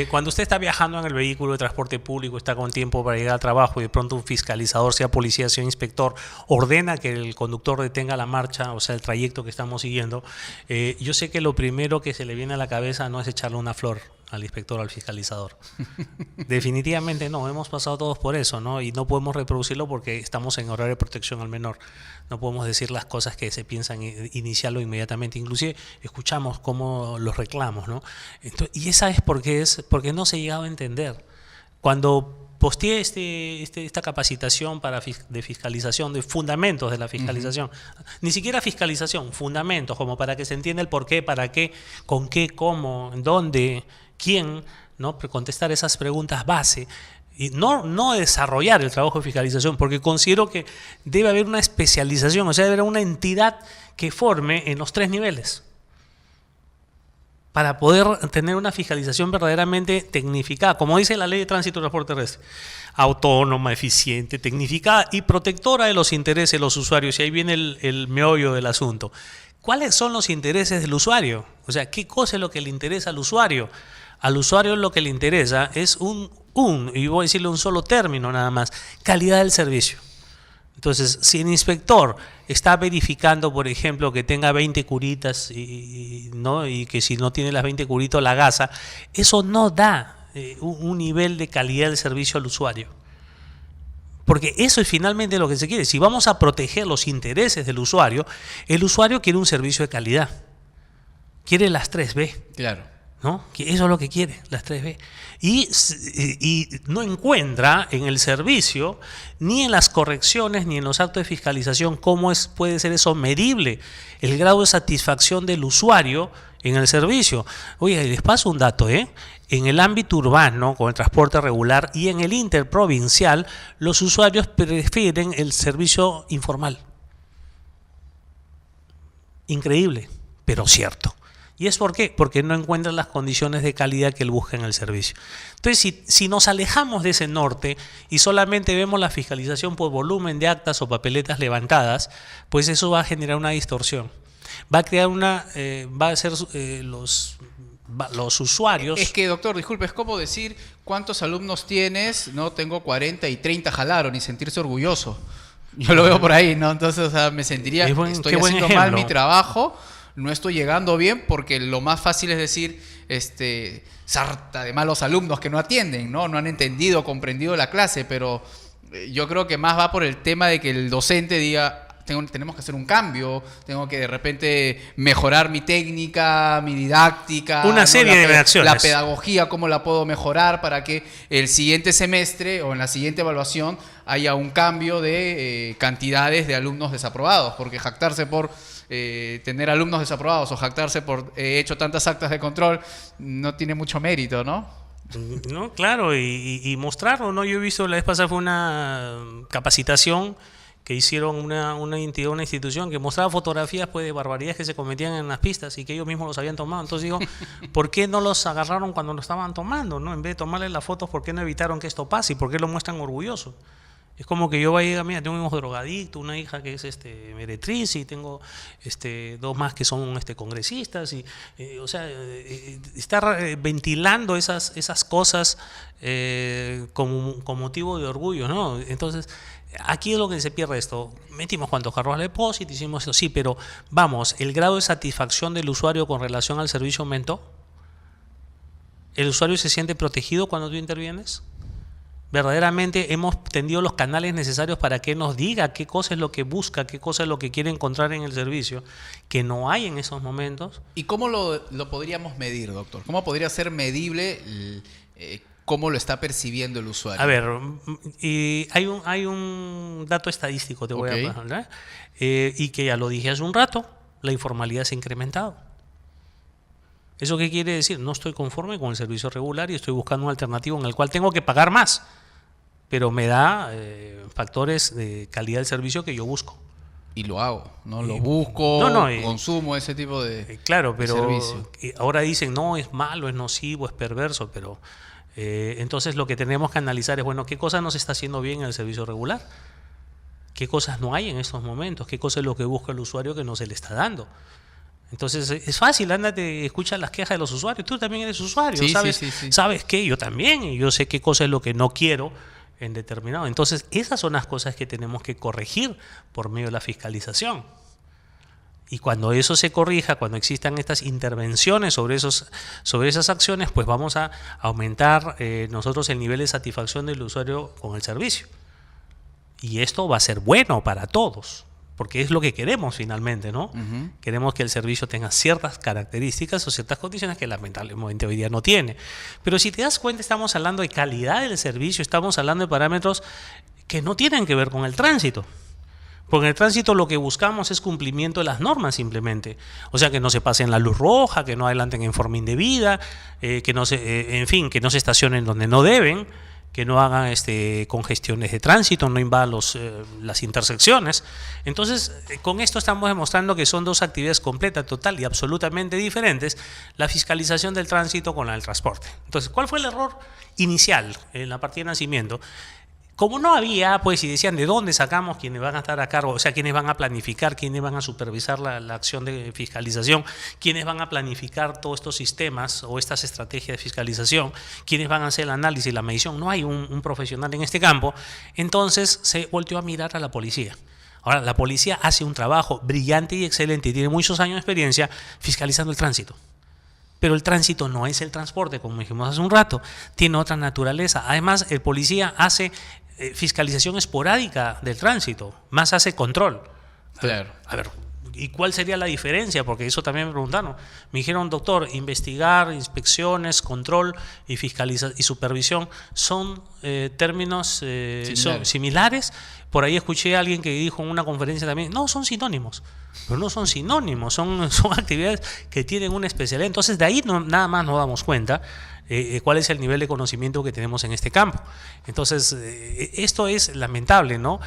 Cuando usted está viajando en el vehículo de transporte público, está con tiempo para llegar al trabajo y de pronto un fiscalizador, sea policía, sea inspector, ordena que el conductor detenga la marcha, o sea, el trayecto que estamos siguiendo, yo sé que lo primero que se le viene a la cabeza no es echarle una flor al inspector o al fiscalizador. Definitivamente no, hemos pasado todos por eso, ¿no? Y no podemos reproducirlo porque estamos en horario de protección al menor. No podemos decir las cosas que se piensan iniciarlo inmediatamente. Inclusive escuchamos cómo los reclamos, ¿no? Entonces, y esa es porque no se ha llegado a entender. Cuando posteé esta capacitación de fiscalización, de fundamentos de la fiscalización, ni siquiera fiscalización, fundamentos, como para que se entienda el por qué, para qué, con qué, cómo, dónde, quién, ¿no? Contestar esas preguntas base y no desarrollar el trabajo de fiscalización, porque considero que debe haber una especialización, o sea, debe haber una entidad que forme en los 3 niveles para poder tener una fiscalización verdaderamente tecnificada, como dice la Ley de Tránsito y Transporte Terrestre, autónoma, eficiente, tecnificada y protectora de los intereses de los usuarios. Y ahí viene el meollo del asunto. ¿Cuáles son los intereses del usuario? O sea, ¿qué cosa es lo que le interesa al usuario? Al usuario lo que le interesa es y voy a decirle un solo término nada más, calidad del servicio. Entonces, si el inspector está verificando, por ejemplo, que tenga 20 curitas ¿no? y que si no tiene las 20 curitas la gasa, eso no da un nivel de calidad de servicio al usuario. Porque eso es finalmente lo que se quiere. Si vamos a proteger los intereses del usuario, el usuario quiere un servicio de calidad. Quiere las 3B. Claro. ¿No? Que eso es lo que quiere, las 3B. Y no encuentra en el servicio, ni en las correcciones, ni en los actos de fiscalización, cómo puede ser eso medible, el grado de satisfacción del usuario en el servicio. Oye, les paso un dato, en el ámbito urbano, con el transporte regular, y en el interprovincial, los usuarios prefieren el servicio informal. Increíble, pero cierto. ¿Y es por qué? Porque no encuentran las condiciones de calidad que él busca en el servicio. Entonces, si nos alejamos de ese norte y solamente vemos la fiscalización por volumen de actas o papeletas levantadas, pues eso va a generar una distorsión. Va a crear va a ser los usuarios... Es que, doctor, disculpe, es como decir cuántos alumnos tienes, no tengo 40 y 30 jalaron y sentirse orgulloso. Yo lo veo por ahí, ¿no? Entonces, o sea, me sentiría, estoy haciendo mal mi trabajo, no estoy llegando bien, porque lo más fácil es decir, sarta de malos alumnos que no atienden, ¿no? No han entendido, comprendido la clase, pero yo creo que más va por el tema de que el docente diga, tenemos que hacer un cambio, tengo que de repente mejorar mi técnica, mi didáctica, una serie de reacciones. La pedagogía, cómo la puedo mejorar para que el siguiente semestre o en la siguiente evaluación haya un cambio de cantidades de alumnos desaprobados, porque jactarse por tener alumnos desaprobados o jactarse por hecho tantas actas de control no tiene mucho mérito, ¿no? No, claro, y mostrarlo, ¿no? Yo he visto, la vez pasada fue una capacitación que hicieron una institución que mostraba fotografías pues, de barbaridades que se cometían en las pistas y que ellos mismos los habían tomado. Entonces digo, ¿por qué no los agarraron cuando lo estaban tomando, ¿no? En vez de tomarles las fotos, ¿por qué no evitaron que esto pase? ¿Y por qué lo muestran orgulloso? Es como que yo vaya a llegar, mira, tengo un hijo drogadicto, una hija que es meretriz y tengo 2 más que son congresistas y estar ventilando esas cosas con motivo de orgullo, ¿no? Entonces, aquí es lo que se pierde esto. Metimos cuantos carros al depósito, hicimos eso, sí, pero vamos, el grado de satisfacción del usuario con relación al servicio aumentó. ¿El usuario se siente protegido cuando tú intervienes? ¿Verdaderamente hemos tendido los canales necesarios para que nos diga qué cosa es lo que busca, qué cosa es lo que quiere encontrar en el servicio, que no hay en esos momentos? ¿Y cómo lo podríamos medir, doctor? ¿Cómo podría ser medible cómo lo está percibiendo el usuario? A ver, y hay un dato estadístico, te voy a hablar, y que ya lo dije hace un rato, la informalidad se ha incrementado. ¿Eso qué quiere decir? No estoy conforme con el servicio regular y estoy buscando un alternativo en el cual tengo que pagar más, pero me da factores de calidad del servicio que yo busco. Y lo hago, ¿no? Lo busco, consumo ese tipo de claro, pero servicio. Ahora dicen, no, es malo, es nocivo, es perverso, pero entonces lo que tenemos que analizar es, bueno, ¿qué cosa nos está haciendo bien en el servicio regular? ¿Qué cosas no hay en estos momentos? ¿Qué cosa es lo que busca el usuario que no se le está dando? Entonces es fácil, ándate, escucha las quejas de los usuarios. Tú también eres usuario, sí, ¿sabes? Sí. ¿Sabes qué? Yo también, y yo sé qué cosa es lo que no quiero en determinado. Entonces esas son las cosas que tenemos que corregir por medio de la fiscalización. Y cuando eso se corrija, cuando existan estas intervenciones sobre esas acciones, pues vamos a aumentar nosotros el nivel de satisfacción del usuario con el servicio. Y esto va a ser bueno para todos. Porque es lo que queremos finalmente, ¿no? Queremos que el servicio tenga ciertas características o ciertas condiciones que lamentablemente hoy día no tiene. Pero si te das cuenta, estamos hablando de calidad del servicio, estamos hablando de parámetros que no tienen que ver con el tránsito. Porque en el tránsito lo que buscamos es cumplimiento de las normas simplemente. O sea, que no se pasen la luz roja, que no adelanten en forma indebida, que no se estacionen donde no deben, que no hagan congestiones de tránsito, no invadan las intersecciones. Entonces, con esto estamos demostrando que son 2 actividades completas, total y absolutamente diferentes, la fiscalización del tránsito con la del transporte. Entonces, ¿cuál fue el error inicial en la partida de nacimiento? Como no había, pues, y decían de dónde sacamos quienes van a estar a cargo, o sea, quienes van a planificar, quienes van a supervisar la acción de fiscalización, quienes van a planificar todos estos sistemas o estas estrategias de fiscalización, quienes van a hacer el análisis y la medición, no hay un profesional en este campo, entonces se volteó a mirar a la policía. Ahora, la policía hace un trabajo brillante y excelente y tiene muchos años de experiencia fiscalizando el tránsito. Pero el tránsito no es el transporte, como dijimos hace un rato, tiene otra naturaleza. Además, el policía hace fiscalización esporádica del tránsito, más hace control. Claro. A ver, ¿y cuál sería la diferencia? Porque eso también me preguntaron. Me dijeron, doctor, investigar, inspecciones, control y fiscalización y supervisión son términos son similares. Por ahí escuché a alguien que dijo en una conferencia también, no, son sinónimos. Pero no son sinónimos, son actividades que tienen una especialidad. Entonces, de ahí nada más nos damos cuenta cuál es el nivel de conocimiento que tenemos en este campo. Entonces, esto es lamentable, ¿no?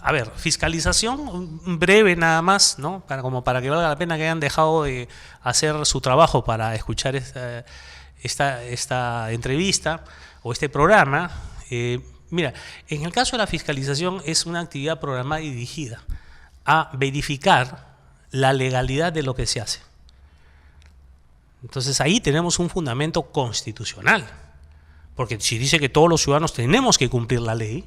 A ver, fiscalización breve nada más, ¿no? Para que valga la pena que hayan dejado de hacer su trabajo para escuchar esta entrevista o este programa. Mira, en el caso de la fiscalización es una actividad programada y dirigida a verificar la legalidad de lo que se hace. Entonces ahí tenemos un fundamento constitucional, porque si dice que todos los ciudadanos tenemos que cumplir la ley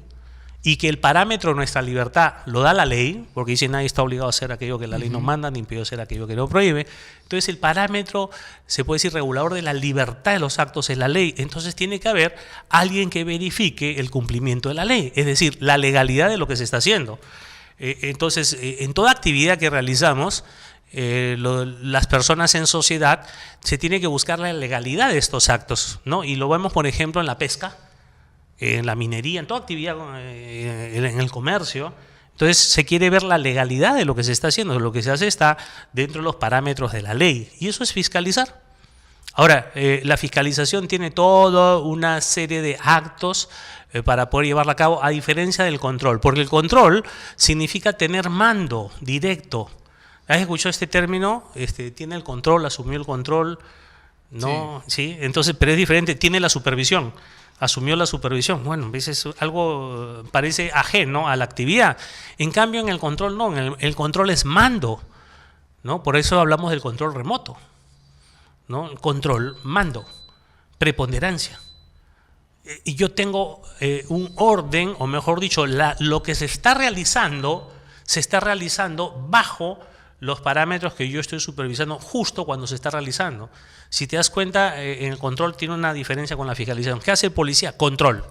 y que el parámetro de nuestra libertad lo da la ley, porque dice nadie está obligado a hacer aquello que la ley no manda, ni impide hacer aquello que no prohíbe. Entonces el parámetro, se puede decir, regulador de la libertad de los actos es la ley. Entonces tiene que haber alguien que verifique el cumplimiento de la ley, es decir, la legalidad de lo que se está haciendo. Entonces, en toda actividad que realizamos, las personas en sociedad, se tiene que buscar la legalidad de estos actos, ¿no? Y lo vemos, por ejemplo, en la pesca, en la minería, en toda actividad, en el comercio. Entonces, se quiere ver la legalidad de lo que se está haciendo. Lo que se hace está dentro de los parámetros de la ley. Y eso es fiscalizar. Ahora, la fiscalización tiene toda una serie de actos para poder llevarla a cabo, a diferencia del control, porque el control significa tener mando directo. ¿Has escuchado este término? Tiene el control, asumió el control, ¿no? Sí. Entonces, pero es diferente, tiene la supervisión, asumió la supervisión. Bueno, a veces algo parece ajeno a la actividad. En cambio, en el control no, el control es mando, ¿no? Por eso hablamos del control remoto, ¿no? Control, mando, preponderancia. Y yo tengo un orden, o mejor dicho, lo que se está realizando bajo los parámetros que yo estoy supervisando justo cuando se está realizando. Si te das cuenta, en el control tiene una diferencia con la fiscalización. ¿Qué hace el policía? Control.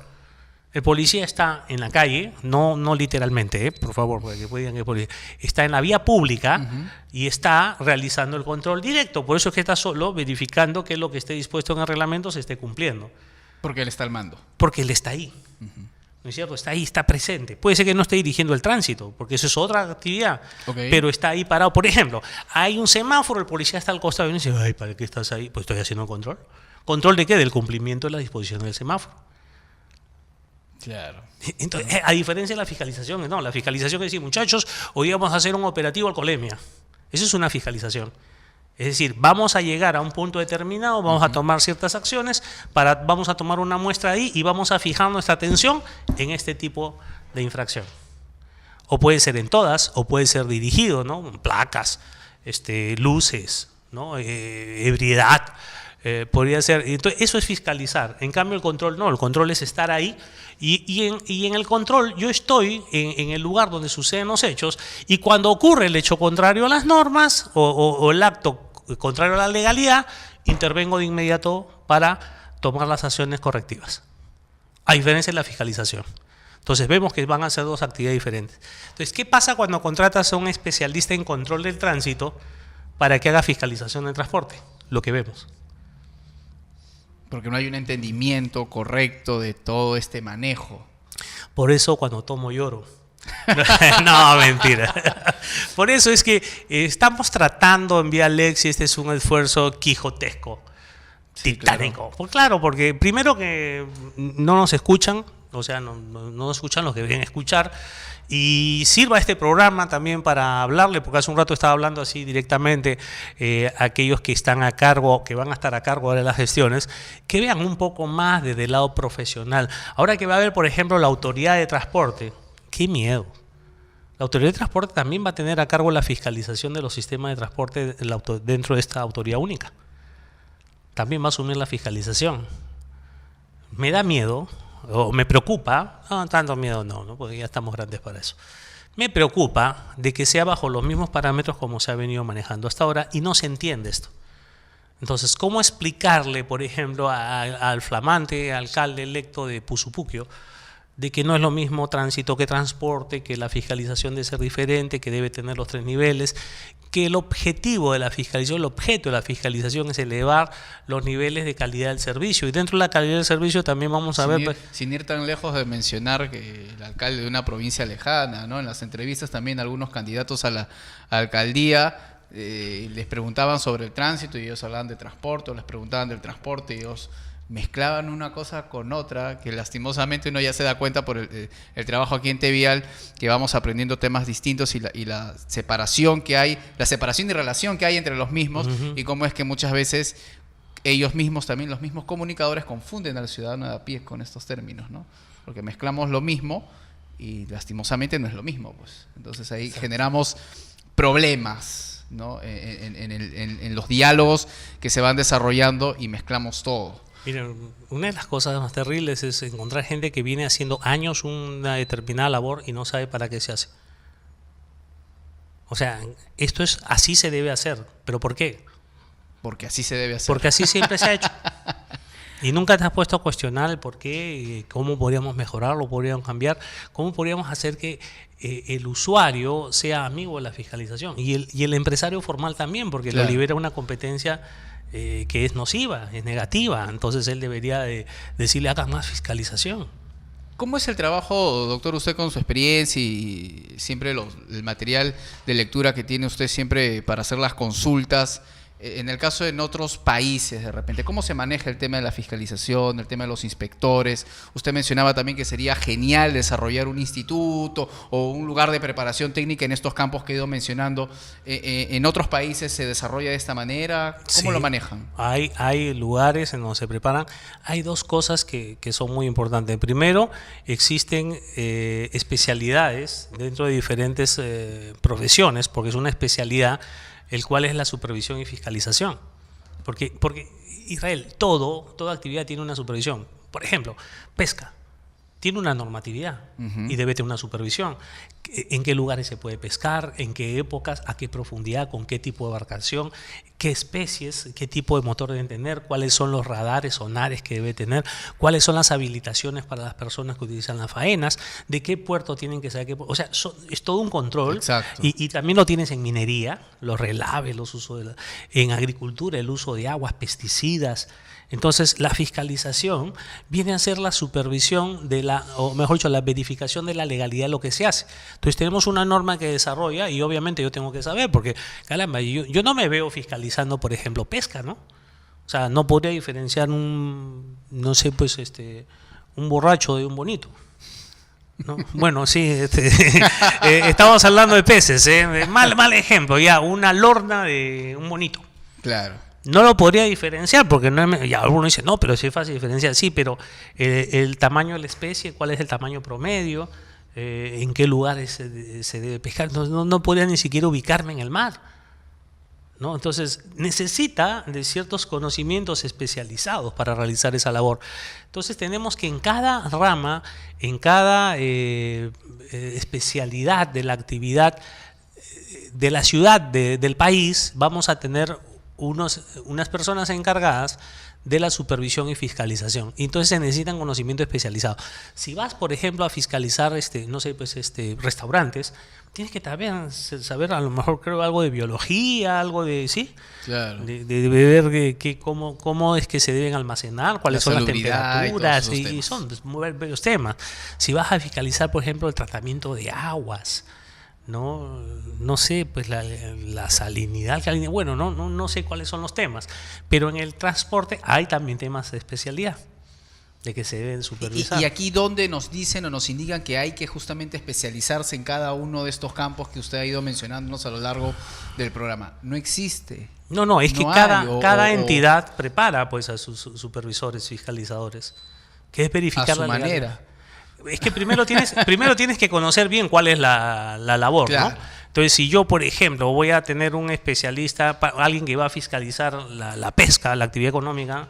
El policía está en la calle, no literalmente, por favor, porque digan que el policía está en la vía pública y está realizando el control directo. Por eso es que está solo verificando que lo que esté dispuesto en el reglamento se esté cumpliendo. Porque él está al mando. Porque él está ahí. ¿No es cierto? Está ahí, está presente. Puede ser que no esté dirigiendo el tránsito, porque eso es otra actividad, pero está ahí parado. Por ejemplo, hay un semáforo, el policía está al costado y uno dice, ay, ¿para qué estás ahí? Pues estoy haciendo el control. ¿Control de qué? Del cumplimiento de la disposición del semáforo. Claro. Entonces, a diferencia de la fiscalización, no, la fiscalización es decir, muchachos, hoy vamos a hacer un operativo alcoholemia. Eso es una fiscalización. Es decir, vamos a llegar a un punto determinado, vamos a tomar ciertas acciones, vamos a tomar una muestra ahí y vamos a fijar nuestra atención en este tipo de infracción. O puede ser en todas, o puede ser dirigido, ¿no? Placas, luces, ¿no? Ebriedad, podría ser. Entonces, eso es fiscalizar. En cambio, el control no, el control es estar ahí y en el control yo estoy en el lugar donde suceden los hechos y cuando ocurre el hecho contrario a las normas o el acto contrario a la legalidad, intervengo de inmediato para tomar las acciones correctivas. A diferencia de la fiscalización. Entonces vemos que van a ser dos actividades diferentes. Entonces, ¿qué pasa cuando contratas a un especialista en control del tránsito para que haga fiscalización del transporte? Lo que vemos. Porque no hay un entendimiento correcto de todo este manejo. Por eso cuando tomo lloro. No, mentira. Por eso es que estamos tratando en Vía Lexi, este es un esfuerzo quijotesco, titánico. Claro. Pues claro, porque primero que no nos escuchan, o sea, no nos escuchan los que deben escuchar, y sirva este programa también para hablarle, porque hace un rato estaba hablando así directamente a aquellos que están a cargo, que van a estar a cargo de las gestiones, que vean un poco más desde el lado profesional. Ahora que va a haber, por ejemplo, la autoridad de transporte, ¡qué miedo! La autoridad de transporte también va a tener a cargo la fiscalización de los sistemas de transporte dentro de esta autoridad única. También va a asumir la fiscalización. Me da miedo, o me preocupa, no tanto miedo no, porque ya estamos grandes para eso. Me preocupa de que sea bajo los mismos parámetros como se ha venido manejando hasta ahora y no se entiende esto. Entonces, ¿cómo explicarle, por ejemplo, al flamante alcalde electo de Pusupuquio de que no es lo mismo tránsito que transporte, que la fiscalización debe ser diferente, que debe tener los 3 niveles, que el objetivo de la fiscalización, el objeto de la fiscalización es elevar los niveles de calidad del servicio? Y dentro de la calidad del servicio también vamos a ver... Sin ir tan lejos de mencionar que el alcalde de una provincia lejana, ¿no? En las entrevistas también algunos candidatos a la alcaldía les preguntaban sobre el tránsito y ellos hablaban de transporte, o les preguntaban del transporte y ellos mezclaban una cosa con otra, que lastimosamente uno ya se da cuenta por el trabajo aquí en Tevial, que vamos aprendiendo temas distintos y la separación que hay, la separación y relación que hay entre los mismos, y cómo es que muchas veces ellos mismos, también los mismos comunicadores, confunden al ciudadano de a pie con estos términos, ¿no? Porque mezclamos lo mismo y lastimosamente no es lo mismo, pues. Entonces ahí generamos problemas, ¿no? En los diálogos que se van desarrollando y mezclamos todo. Miren, una de las cosas más terribles es encontrar gente que viene haciendo años una determinada labor y no sabe para qué se hace. O sea, esto es así se debe hacer. ¿Pero por qué? Porque así se debe hacer. Porque así siempre se ha hecho. Y nunca te has puesto a cuestionar el por qué, cómo podríamos mejorarlo, podríamos cambiar, cómo podríamos hacer que el usuario sea amigo de la fiscalización y el empresario formal también, porque claro, le libera una competencia que es nociva, es negativa. Entonces él debería de decirle haga más fiscalización. ¿Cómo es el trabajo, doctor, usted con su experiencia y siempre el material de lectura que tiene usted siempre para hacer las consultas? en el caso en otros países, de repente, ¿cómo se maneja el tema de la fiscalización, el tema de los inspectores? Usted mencionaba también que sería genial desarrollar un instituto o un lugar de preparación técnica en estos campos que he ido mencionando. ¿En otros países se desarrolla de esta manera? ¿Cómo lo manejan? Hay lugares en donde se preparan. Hay dos cosas que son muy importantes. Primero, existen especialidades dentro de diferentes profesiones, porque es una especialidad el cual es la supervisión y fiscalización. Porque Israel, toda actividad tiene una supervisión. Por ejemplo, pesca. Tiene una normatividad y debe tener una supervisión. ¿En qué lugares se puede pescar? ¿En qué épocas? ¿A qué profundidad? ¿Con qué tipo de embarcación? ¿Qué especies? ¿Qué tipo de motor deben tener? ¿Cuáles son los radares, sonares que debe tener? ¿Cuáles son las habilitaciones para las personas que utilizan las faenas? ¿De qué puerto tienen que saber? O sea, es todo un control. Exacto. Y también lo tienes en minería, los relaves, los usos en agricultura, el uso de aguas, pesticidas. Entonces, la fiscalización viene a ser la supervisión o mejor dicho, la verificación de la legalidad de lo que se hace. Entonces, tenemos una norma que desarrolla y obviamente yo tengo que saber, porque, caramba, yo no me veo fiscalizando, por ejemplo, pesca, ¿no? O sea, no podría diferenciar un borracho de un bonito, ¿no? Bueno, sí, estamos hablando de peces, mal ejemplo, ya, una lorna de un bonito. Claro. No lo podría diferenciar porque ya alguno dice, no, pero sí es fácil diferenciar. Sí, pero el tamaño de la especie, cuál es el tamaño promedio, en qué lugares se debe pescar, no podría ni siquiera ubicarme en el mar, ¿no? Entonces necesita de ciertos conocimientos especializados para realizar esa labor. Entonces tenemos que en cada rama, en cada especialidad de la actividad de la ciudad, del país, vamos a tener unas personas encargadas de la supervisión y fiscalización. Y entonces se necesitan conocimiento especializado. Si vas, por ejemplo, a fiscalizar restaurantes, tienes que también saber, a lo mejor creo, algo de biología, algo de, ¿sí? Claro. De ver cómo es que se deben almacenar, cuáles son las temperaturas, y son varios temas. Si vas a fiscalizar, por ejemplo, el tratamiento de aguas, no sé, pues la salinidad, bueno, no sé cuáles son los temas, pero en el transporte hay también temas de especialidad de que se deben supervisar. ¿Y aquí dónde nos dicen o nos indican que hay que justamente especializarse en cada uno de estos campos que usted ha ido mencionándonos a lo largo del programa? No existe. No, es que cada entidad prepara pues a sus supervisores, fiscalizadores, que es verificar a su manera. Es que primero tienes que conocer bien cuál es la labor, claro, ¿no? Entonces, si yo, por ejemplo, voy a tener un especialista, alguien que va a fiscalizar la pesca, la actividad económica,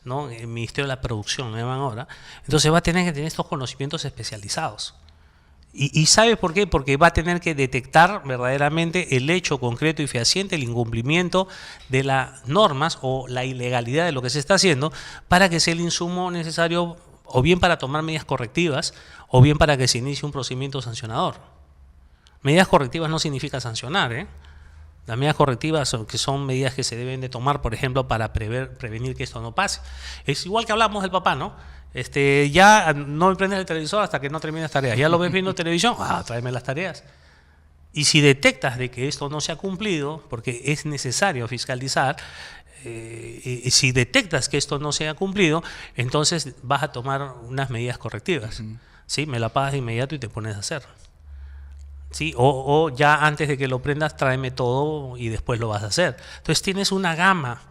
¿no? El Ministerio de la Producción, me llaman ahora, entonces va a tener que tener estos conocimientos especializados. ¿Y sabe por qué? Porque va a tener que detectar verdaderamente el hecho concreto y fehaciente, el incumplimiento de las normas o la ilegalidad de lo que se está haciendo, para que sea el insumo necesario o bien para tomar medidas correctivas, o bien para que se inicie un procedimiento sancionador. Medidas correctivas no significa sancionar, ¿eh? Las medidas correctivas son medidas que se deben de tomar, por ejemplo, para prevenir que esto no pase. Es igual que hablamos del papá, ¿no? Ya no me prendes el televisor hasta que no termines tareas. Ya lo ves viendo televisión, tráeme las tareas. Y si detectas de que esto no se ha cumplido, porque es necesario fiscalizar, si detectas que esto no se ha cumplido, entonces vas a tomar unas medidas correctivas. ¿Sí? Me la pagas de inmediato y te pones a hacer. ¿Sí? O ya antes de que lo prendas, tráeme todo y después lo vas a hacer. Entonces tienes una gama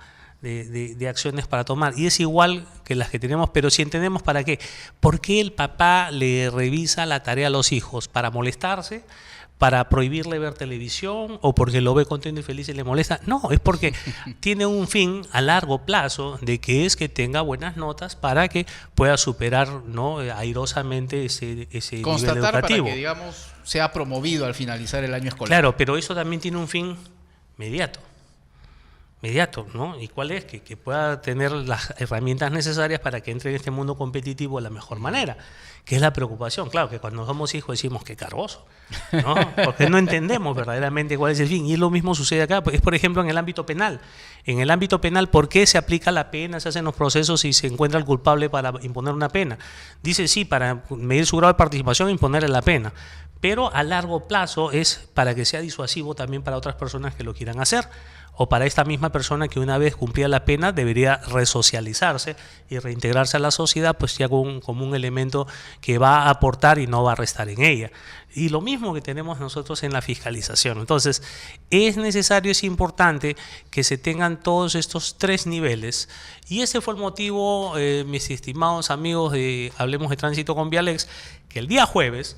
de acciones para tomar, y es igual que las que tenemos, pero si entendemos para qué. ¿Por qué el papá le revisa la tarea a los hijos? ¿Para molestarse? ¿Para prohibirle ver televisión? ¿O porque lo ve contento y feliz y le molesta? No, es porque tiene un fin a largo plazo, de que es que tenga buenas notas para que pueda superar, ¿no?, airosamente ese nivel educativo. Para que, digamos, sea promovido al finalizar el año escolar. Claro, pero eso también tiene un fin inmediato, ¿no? ¿Y cuál es? Que pueda tener las herramientas necesarias para que entre en este mundo competitivo de la mejor manera, que es la preocupación. Claro, que cuando somos hijos decimos que cargoso, ¿no? Porque no entendemos verdaderamente cuál es el fin. Y lo mismo sucede acá, es por ejemplo en el ámbito penal. En el ámbito penal, ¿por qué se aplica la pena? Se hacen los procesos y se encuentra el culpable para imponer una pena. Dice sí, para medir su grado de participación e imponerle la pena. Pero a largo plazo es para que sea disuasivo también para otras personas que lo quieran hacer. o para esta misma persona que una vez cumplida la pena debería resocializarse y reintegrarse a la sociedad, pues ya como un elemento que va a aportar y no va a restar en ella. Y lo mismo que tenemos nosotros en la fiscalización. Entonces, es necesario, es importante que se tengan todos estos 3 niveles. Y ese fue el motivo, mis estimados amigos de Hablemos de Tránsito con Vialex, que el día jueves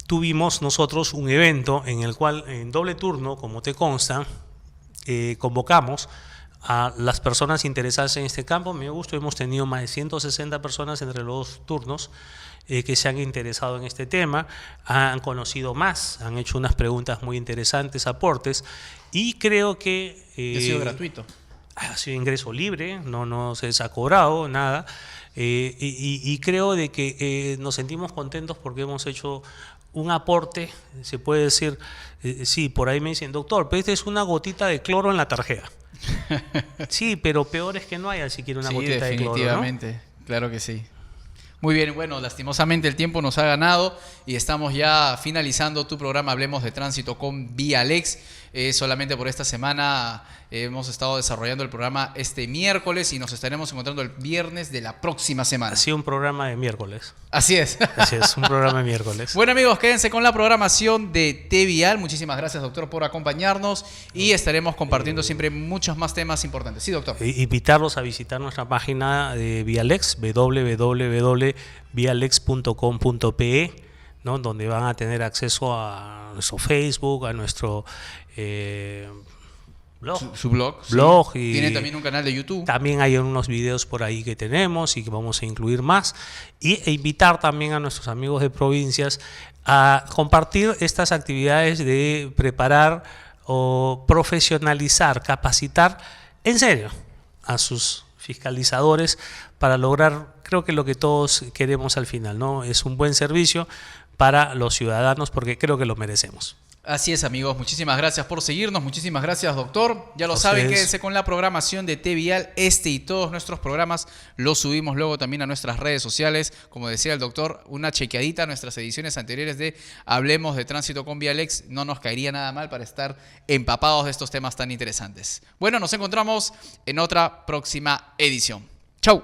tuvimos nosotros un evento en el cual en doble turno, como te consta, convocamos a las personas interesadas en este campo. Me gusta, hemos tenido más de 160 personas entre los 2 turnos que se han interesado en este tema, han conocido más, han hecho unas preguntas muy interesantes, aportes, y creo que... ha sido gratuito. Ha sido ingreso libre, no se les ha cobrado nada, y creo de que nos sentimos contentos porque hemos hecho un aporte, se puede decir, sí, por ahí me dicen, doctor, pero esta es una gotita de cloro en la tarjeta. Sí, pero peor es que no haya siquiera una gotita de cloro, ¿no? Definitivamente, claro que sí. Muy bien, bueno, lastimosamente el tiempo nos ha ganado y estamos ya finalizando tu programa Hablemos de Tránsito con Vialex. Solamente por esta semana hemos estado desarrollando el programa este miércoles y nos estaremos encontrando el viernes de la próxima semana. Ha sido un programa de miércoles. Así es. Así es, un programa de miércoles. Bueno, amigos, quédense con la programación de T-Vial. Muchísimas gracias, doctor, por acompañarnos y estaremos compartiendo siempre muchos más temas importantes. Sí, doctor. Invitarlos a visitar nuestra página de Vialex, www.vialex.com.pe, ¿no? Donde van a tener acceso a nuestro Facebook, a nuestro blog. Su blog. Blog sí. Y tiene también un canal de YouTube. También hay unos videos por ahí que tenemos y que vamos a incluir más. E invitar también a nuestros amigos de provincias a compartir estas actividades de preparar o profesionalizar, capacitar en serio a sus fiscalizadores para lograr, creo que lo que todos queremos al final, ¿no? Es un buen servicio para los ciudadanos porque creo que lo merecemos. Así es, amigos, muchísimas gracias por seguirnos, muchísimas gracias, doctor. Ya lo saben, quédense con la programación de T-Vial. Este y todos nuestros programas los subimos luego también a nuestras redes sociales. Como decía el doctor, una chequeadita a nuestras ediciones anteriores de Hablemos de Tránsito con Vialex. No nos caería nada mal para estar empapados de estos temas tan interesantes. Bueno, nos encontramos en otra próxima edición. ¡Chau!